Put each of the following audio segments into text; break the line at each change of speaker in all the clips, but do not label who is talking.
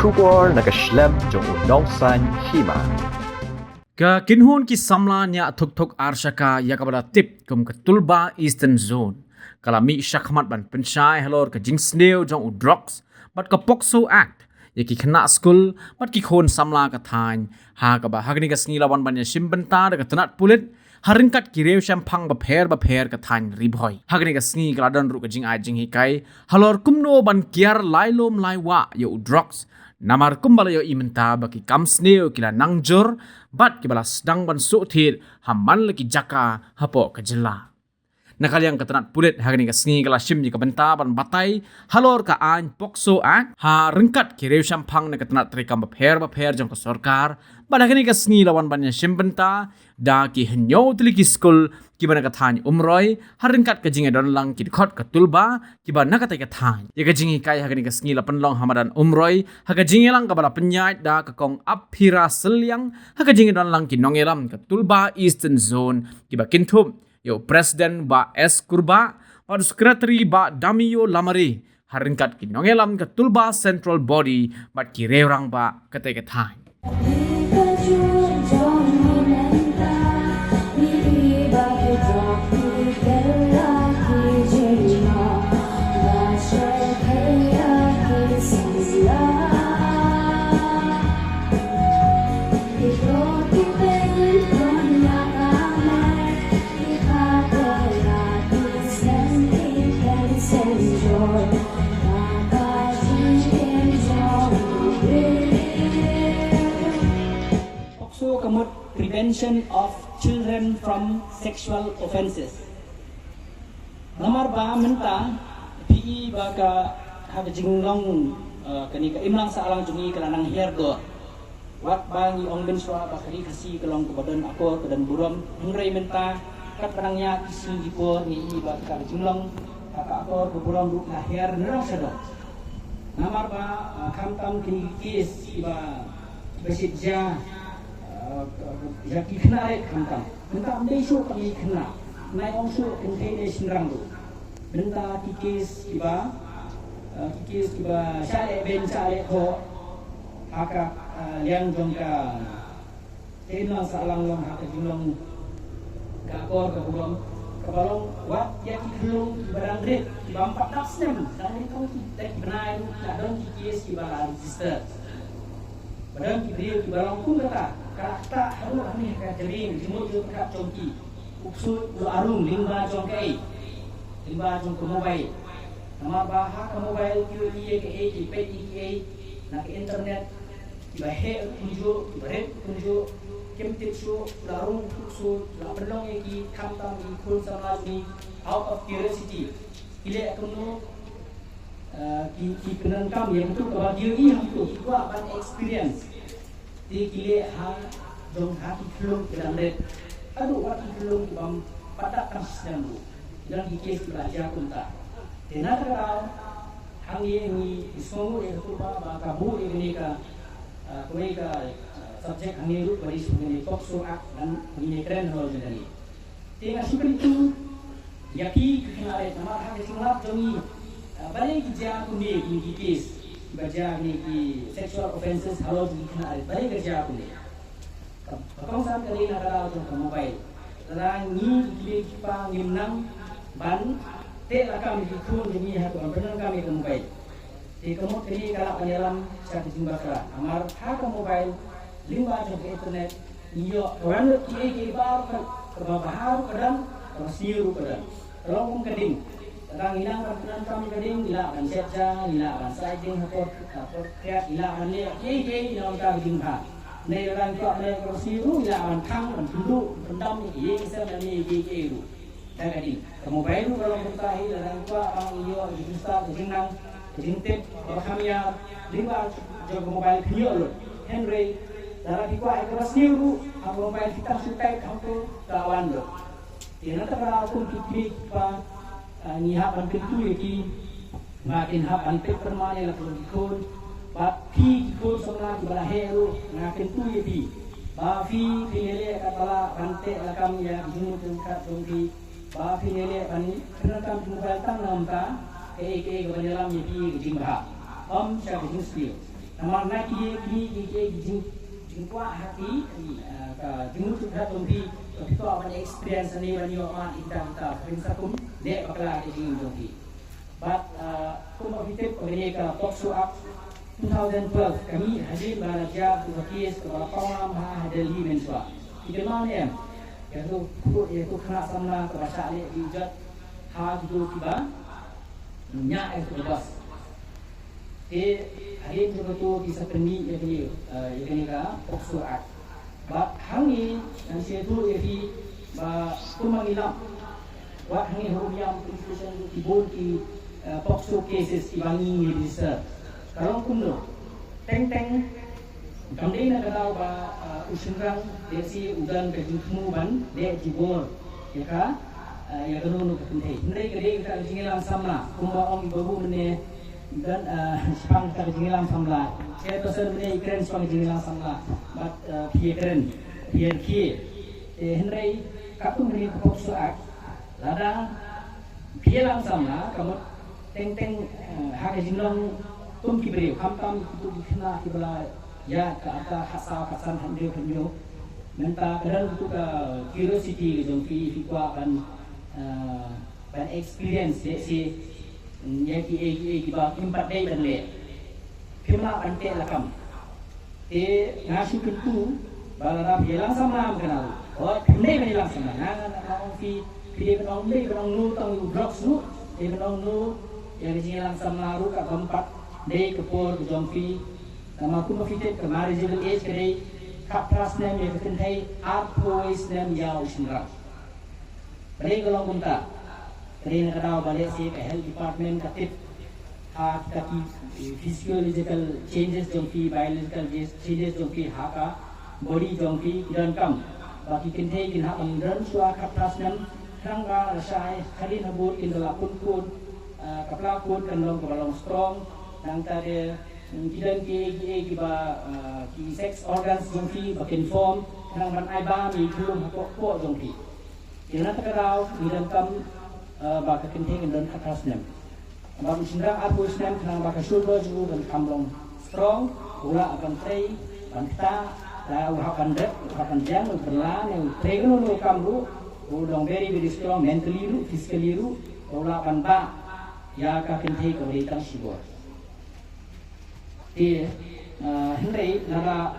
Shubor nakaslem jong unongsan hima.
Ka kinhon ki samla nya thuk arshaka yakabala tip kum katulba Eastern Zone. Kala mi shakmat ban penshai halor ka jingsneo jong udrox but ka Pokso Act yaki khna school but ki khon samla ka thain ha ka ba hagni ka sngilawan ban ya simbenta ka tanat pulit haringkat kirew shampang ba pher ka thain ribhoi hagni ka sngi kladan ru ka jing ai jing hi kai halor kumno ban kiar lailom laiwa yo udrox namar kumbala yo imenta baki kamsneo kila nangjur bat kibala sedang ban suthir hamman laki jaka hapo ka jilla nakaliang katanat pulit hagni ka sngi kala shim ka benta ban batai halor ka an Pokso Act ha rengkat kirew shampang na katanat trikam ba pher jong ka sarkar badagni ka sngi lawan ban ya shim benta da ki henyo tli ki school ki bana ka thani umroi haringkat ka jinga don lang ki khot ka tulba ki ba nakatai ka thani ye ka jingi kai hagni ka sngi lapan long hamadan umroi haga jingi lang ka bala penyai da ka kong aphira selyang haga jingi don lang ki nongelam ka tulba Eastern Zone ki ba kinthum yo president ba S Kurba ba secretary ba Damio Lamari haringkat ki nongelam ka tulba central body ba ki reurang ba katai ka thani
Prevention of children from sexual offences. Namar ba menta PE baga have jinglong kanika imlang sa alang jungi kalanang herdo. Wat bangi ong benswa ba kari kasi kalong kebadan ako kedan buram hungray menta kat panangnya kisi ipo ni iba ka jinglong kaka ako buram du na her nerang sado. Namar ba kamtam kini kis iba besidja Jaki kena rek kentang, kentang besok kami kena, naik ongsuk kentang ni sinrang tu, benda kikis kiba syarek ben syarek ho, akak liang jongka, tenang salang long akak jumlong, kakor kakulong, kabalong wat jaki kelong barang red, kiba 14 nem, dan ni kau kita benai tu, kadang kikis kiba register, barang kibri kiba long pun kata. Kata harus ni kat jering jemur je kat congki uksud lu arum limba congkai limba cong ke mobile nama bahak ke mobile QE ke PE nak internet bahe tunjuk bahe tunjuk kemtit su larung uksud la belong ki kamtam ki kun sama ni out of curiosity ile kuno ki penangkam yang tu kebahagiaan itu ban experience di kile ha dong hati kelung dalam red aduh hati kelung bang pada kasdan bu dalam kike belajar kunta tenar kau hang ini semua yang tu ba kabu ini ka subjek hang ini bari sungguh Pokso Act dan ini keren hal jadi tengah seperti itu yaki kenal nama hang singlap jongi balik kerja kundi kikis kerja ni ki sexual offences halau di kena balik kerja aku ni. Kapang san kali nak kalau tu mobile. Dalam ni kili kita ngimnang ban te lakam di kun ni hatu ampenan kami ke mobile. Di kemut kini kalau penyelam satu simbakra. Amar hak mobile lima jam internet. Iyo orang ki bar ke bahar kadang siru kadang. Kalau keding Kadang hilang perkenan kami kadang hilang kan setja, hilang kan sajing hapot kreat, hilang kan lek, hilang kan jingha. Nei orang kau nei kersiru, hilang kan kang, kan tunduk, pendam ni, kisah ni itu. Dan kadang, kamu bayar kalau bertahi, orang kau orang iyo, dijusah, dijinang, dijintip, berhamia, lima jauh mobile kio lo, Henry. Dalam dikau kersiru, kamu mobile kita sukai kamu kawan lo. Ia nak aku pikir ni hak anpit tu yaki makin hak anpit permane la pun bat pi ko somla ki bala hero ngakin tu yaki ba fi pinele katala ante la kam ya jinu tingkat tungki ba pinele pani kena kam mobile tang namka ke ko banyalam yaki jingha sya ke jingsi nama nak kini jing kuat hati jing tu dah tumpi kita banyak experience ni bani orang kita prinsakum dek bakal jing tumpi but kuma fitip kami ka Pokso Act 2012 kami hadir balajar tu kes kepada pawam hadali menswa kita mau ni iaitu kena sama kebaca ni dijat ha itu tiba nyak itu bebas hari itu betul kisah peni yang ka Pokso Act ba hangi yang saya tu jadi ba kumangilam wa hangi hukum constitution tibul ki Pokso cases ibangi register kalau kumno teng kamdei na kataw ba usinrang desi udan ka jingmu ban de jibor ya ka ya kanu ka kuntai ndai ka dei ka jingilang samla kumba ong babu mene dan spang ka jingilang samla saya pesan mene ikren spang jingilang samla bat pie keren pie ki ndai ka tu mene Pokso Act lada pie lang samla kamu teng ha ka jingilang tum kibre kam itu dikena kibla ya ke atas hasan handu menta kadang itu ke curiosity ke jongki fikwa ban experience si ki ba impat dai ban le kemla ante lakam ngasi pintu balara bilang sama kenal oh pendai bilang sama nang fi penong le penong nu tang drugs nu penong nu yang jilang sama ru ka tempat dei kepor jongki nama aku mafitip ke marriageable age kedai kap trust nem yang kentai art boys nem yau sinra kedai kalau kunta kedai nak tahu balik si ke health department katip kati physiological changes jongki biological changes jongki haka body jongki dan kam baki kentai kin hak mendran sua kap trust nem rangga rasai kadin habur kin dalapun kun kapla kun kan long kebalong strong nang tadi kidan ki ba ki sex organs jongki bakin form nang ban ai ba mi kulum ko jongki kina takarau midan kam ba ka kenting dan atas nem ba musindang aku nem nang ba ka shoulder ju dan kamlong strong ula akan tei banta la uhakan dek uhakan jang berlan yang tregno no kamru udong very strong mentally ru physically ru ula banta ya ka kenting ko ditang sibor Henry nara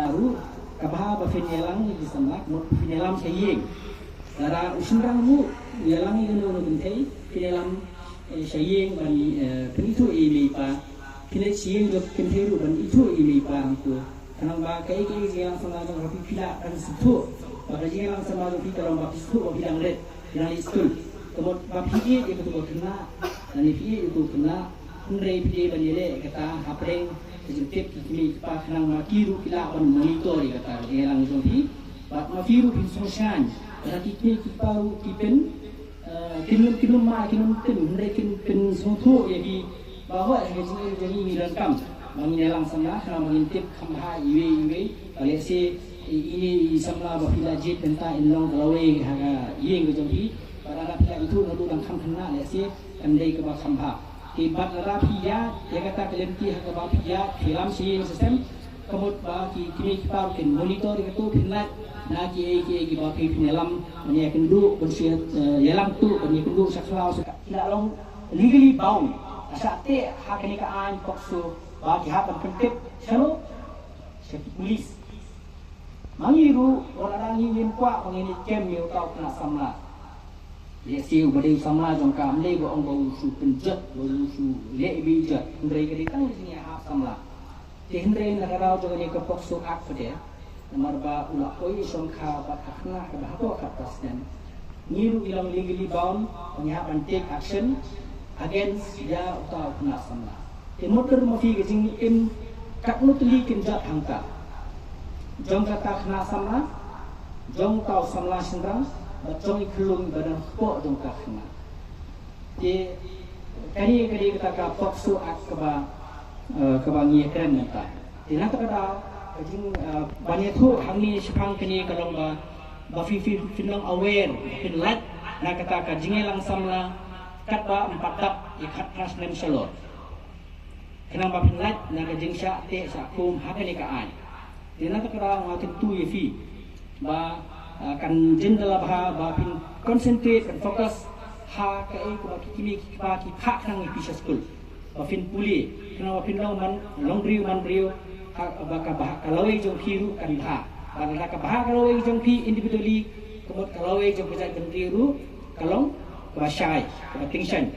ru kabah bafenelang di sana fenelam saying nara usinrang mu yalang ini no bentai fenelam saying bani penitu ini pa kini saying do kenteru bani itu ini pa tu kanang ba kai yang sama do rapi pila kan situ bagi yang sama do kita orang bapis tu bidang red yang school kemudian bapi dia betul kena dan itu kena Henry pide banile kata apreng sejutip kimi pa nang makiru kila on monitor kata elang zohi bat mafiru bin sosyan lagi kimi kipau kipen kinum ma kinum tin Henry kin soto jadi bahwa jadi miran kam mengelang sana mengintip khamha iwe balese ini samla bafila jit tenta inlong lawe haga yeng zohi para pila itu nadu dang kham khana lese andai ke khamha kibat rapia dia kata kelemti hak rapia dalam sistem kemud bagi kini kita kin monitor itu pinlat na ki ba pi dalam menya kendu bersih yalam tu menya kendu saklau tidak long legally bound asate hak ni ka an Pokso bagi hak pentip selalu polis mangiru orang ingin kuat mengini kem ni tau kena samla dia siu berdiri sama jong kam le bo ong bau su penjat bau su le bi jat ndrei ke ditang di sini hak samla ti ndrei na karau jong ni ke Pokso Act dia nomor ba ula koi song kha ba khna ke ba to ka presiden niru ilang legally bound punya take action against dia utau kena samla ti motor mafi ke jing in kak nutli kin jat hangka jong kata kena samla jong tau samla sendrang bacong iklung badan po dong kakna di kali kita ka Pokso Act keba ngiekren nata di nata kada jing banyak tu hamni sipang kini kalong ba fi finong aware finlat na kata ka jingelang samla kat ba empat tap ikat ras nem salor kenapa penat nak jeng syak te syak kum hak ni ka ai dia nak kera ngakin tu ye fi ba kan jin dalam ba pin concentrate kan fokus ha ka ai ko kimi ba ki phak nang pi school ba fin puli kenapa pin long briu ha ba ka kaloi jong phiru kan ha ba ka ba kaloi jong phi individually kemot kaloi jong pejai benriu kalong ba syai ba tension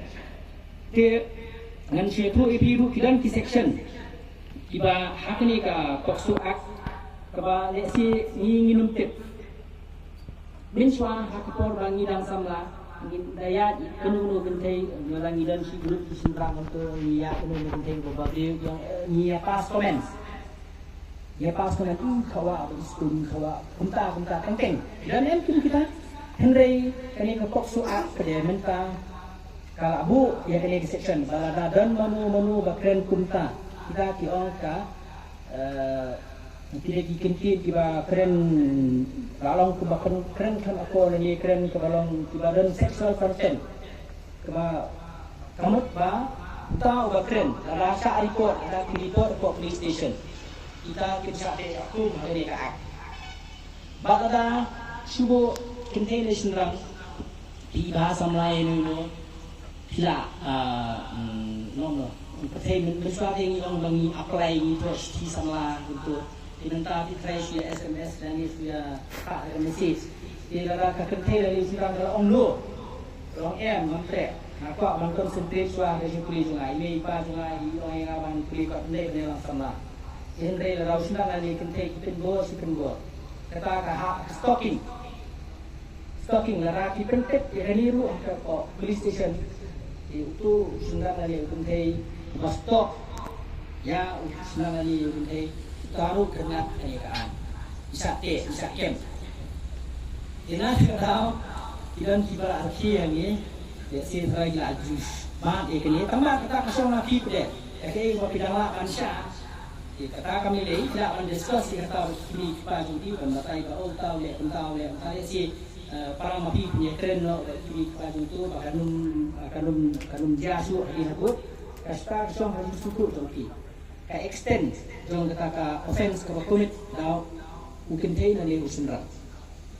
dia ngan sia tu EP ru kidan ki section tiba hak ni ka poksu ak ka ba le si ni nginum tip min swa hak por bangi dang samla ngin daya kenu bentai ngalangi dan si grup si sinrang untuk ya kenu bentai ko ba dia yang ni pas comments ya pas comment khawa istun khawa kunta tengkeng dan em kita Henry kani ka poksu ak ka dia menta kalau abu yang kena di section balada dan manu bakren kumta kita kiong ka tidak dikentin tiba keren kalong kubakren keren kan aku ni keren kalong tiba dan sexual content kema kamut ba tahu bakren ada sa report for police station kita de aku hari ka balada subo contain senrang di bahasa Melayu ni tidak nomor pertanyaan besar yang orang apply itu di sana untuk diminta di SMS dan dia message dia lara kekentai dari sirang kalau orang mampu aku akan konsentrasi suara dari polis sungai ini ipa sungai orang yang akan polis kat benda dalam sana ini lara usnang dari kentai kita go kata stalking lara kita kentai ini ru angkat police station itu senang lagi untuk stop ya senang lagi untuk taruh kena kenyaan bisa kem ina kalau idan kibar arki yang ni dia sih lagi ajus mat ini tambah kita kasih lagi pada kayak mau pidang lah ansya kata kami lagi tidak mendiskus kata ini kita jadi pendatai kalau tahu le saya sih para mapi punya keren no di pajung tu kanum jasu di habut kasta song hari suku tu ka extend jong kata ka offense ka commit dau mungkin thei na le usunra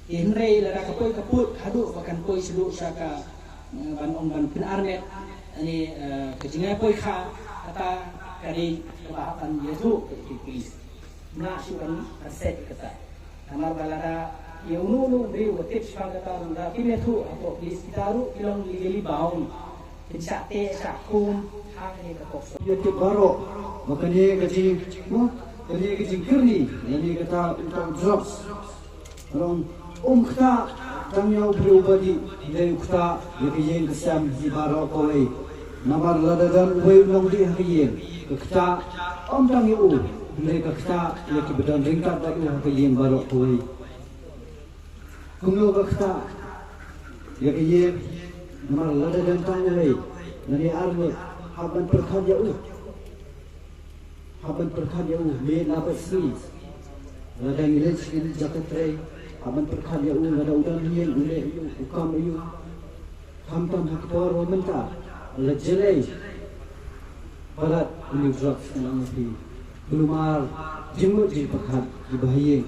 inrei la ka poi kaput hadu bakan poi selu saka ban pin armet ani kejinga poi kha kata kari bahakan yesu di polis na sukan aset kata kamar balara ya unu beri tips pang kata runda kini tu apa polis kita ru ilong legally bound tidak te sakum hak ni kapok
dia tu baru makanya kaji kerni jadi kata untuk drugs orang kita tanya berubadi dari kita yang kesam di baru koi namar ladadan wei long di hakiyen kita tang yu mereka kita yang kebetulan ringkat dari hakiyen baru koi Kumlo bakta ya kiye namar lada dan tangway nani arme haban perkhadya me nabat sri lada ngilej kin jakatre haban perkhadya lada udan hien ule ukam yu hamtam hakpor wamenta lajele barat uni drugs nangi belumar jemut di perkhad di bahayeng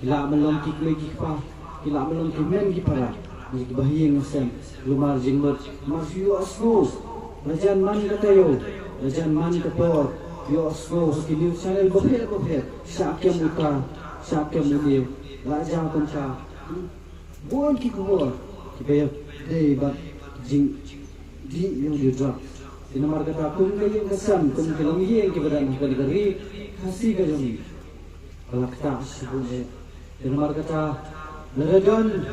ila melong kikme kikpa kila melom kemen ki para ni bahiyeng ngasem lumar jingmot masyu asno lajan man katayo lajan man kapor yo asno kini channel bopher sakyam muni raja koncha bon ki ko ki be dei ba jing di yo di drop dinamar kata kum kayeng kasam kum kelong yeng ki badan ka digari kasih ka jami balakta sibune dinamar kata Laradan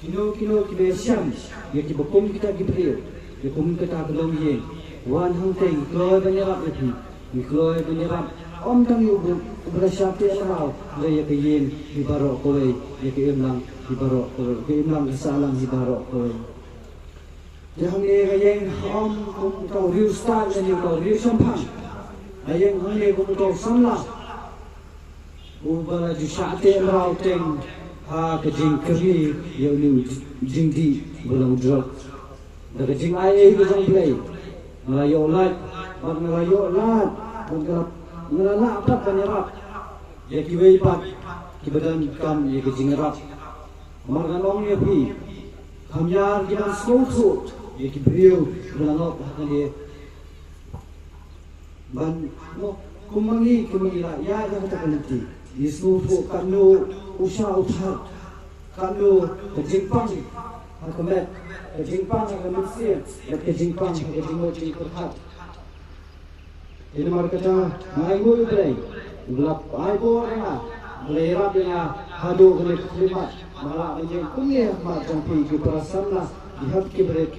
kino kibe syam ya ki bokom kita gibril ya kum kita belum ye wan hang teng kloy banyarap lagi ni kloy banyarap om tang yu bersyati atau le ya ke yen di barok kowe ya ke imlang di barok kowe ke imlang kesalang di barok kowe yang ni yang om kum tau riu start dan yu tau riu sampang yang hang ni kum tau samla ubala ju syati amrau teng ha kejing keri yang ni jing di bulan drug dah kejing ai ke jang play melayu olat Magngalayo lahat, maglalakad kanirap. Ya kiway pat, kibadan kam ya kejingerap. Marganong ya pi, kamyar kiban smooth, ya kibriyo, belangot hakan dia. Ban, mo, kumangi la, ya kata kanti. Di smooth kanu usah uthar, kanu kejingpang, hakamet, kejingpang hakamet dan kejingpang hakajingot jingperhat. Ini markata, mengayu berai. Gelap aibor na lerap na hadu kene klimat malah menjadi kunyah macam pi ke perasanlah lihat ke berat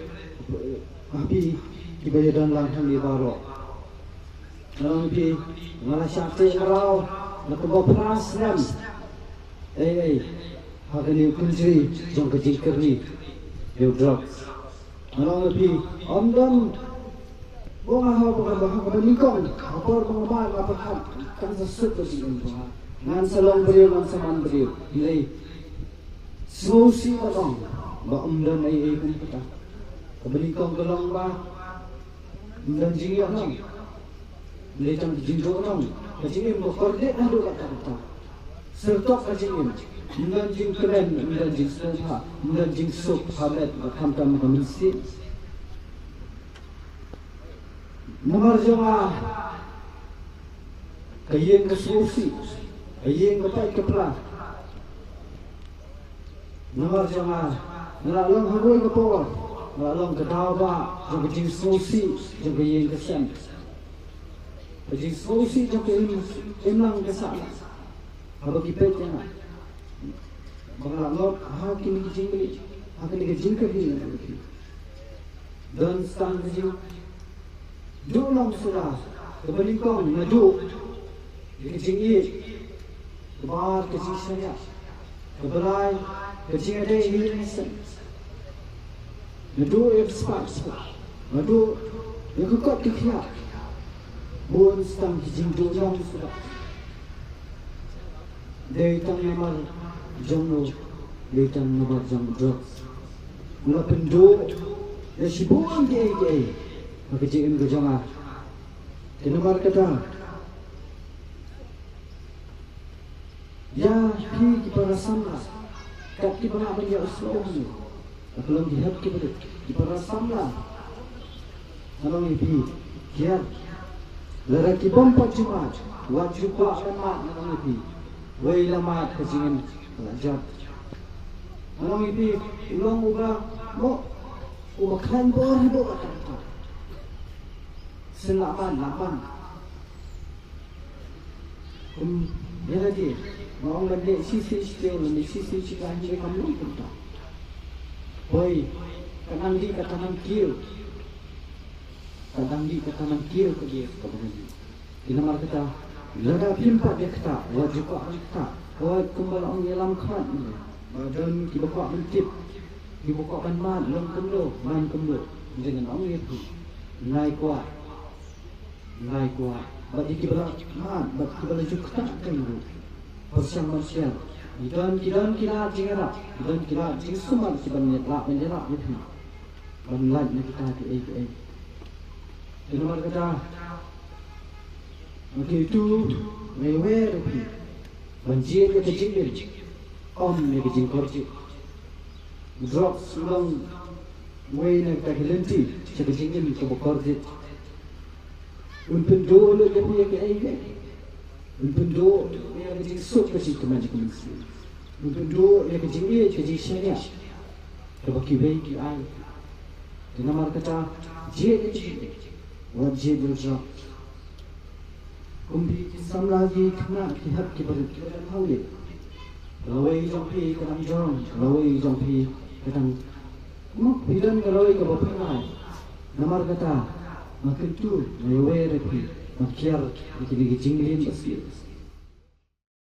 api di badan langhang di baro dalam pi malah syakti merau nak bawa peras nam hakani kunjri jong kejingker ni dia drop malah pi omdam bunga apa nikong apa mengamal apa kan sesuatu dengan Tuhan. Ngan salong beliau, ngan saman beliau. Nilai solusi balong, ba umdan ay kung kita. Kabalikong galong ba, umdan jingi anong. Nilai tang jingo anong. Kajingin mo kordet na doon kata. Sertok kajingin. Umdan jing keren, umdan jing soha, umdan jing sup hamet, makamtam kaminsi. Nomor joma kayeng ke solusi, kayeng ke baik kepala. Nomor joma ngalong hagoi ke power, ngalong ke dawa, jom kejing solusi, jom kayeng ke sen. Kejing solusi jom kayeng ke sana. Habang kipet jangan. Mengalong hakim kejing beli, hakim kejing kebeli. Dan stang kejing. Dulong sudah kebelikong ngadu kecing i kebar kecing saya keberai kecing ada ini ngadu ekspat ngadu yang kekot kekiat buan stang kecing dulong sudah dari tang nomor jangno dari tang nomor jang drugs mula pendu dan sibuan gay kejing ke jamaah. Kenapa kata? Ya, pi para samla. Kat ki bana ban ya usloh ni. Belum lihat ki betul. Di para samla. Kalau ni pi, kian. Lara ki bompa cuma. Wajib ko amat kalau ni pi. Wei lama kejingin belajar. Kalau ni pi, ulang ubah mo. Ubakan bor hidup kata. Selaman. Dia lagi, orang balik sisi still, sisi cikgu hanya kamu pun. Boy, kadang di kata nang kill ke dia kepada dia. Kita mar kata, lada pimpat dia kata, wajib kau kata, kau kembali orang dalam kan ni. Badan kita buka mentip, kita buka ban long kemlo, dengan orang itu, naik kuat. Naik kuat, bagi kita bagi kita juga tak kena bersama-sama. Idan kita jingarap, idan kita jing semua kita menjelak itu. Banlan kita di. Di nomor kata, mungkin itu mewer itu, banjir kita jingir, mereka jingkor je. Drop sulang, way nak hilenti, kita jingir kita bokor je. Untuk dulu dia punya keaikan. Untuk dulu dia kecil sup kecil kemana kemana. Untuk dulu dia kecil syariah. Terbaki baik ai. Dengan mar kata je kecil. Wajib berjaya. Kumbi kisam lagi kena lihat kepada hawli. Lawai jampi kadang jong, lawai jampi kadang mak bidan lawai ke bapa nai. Namar kata makin tu, lewat repi, makiar, kita lagi jinglin basi.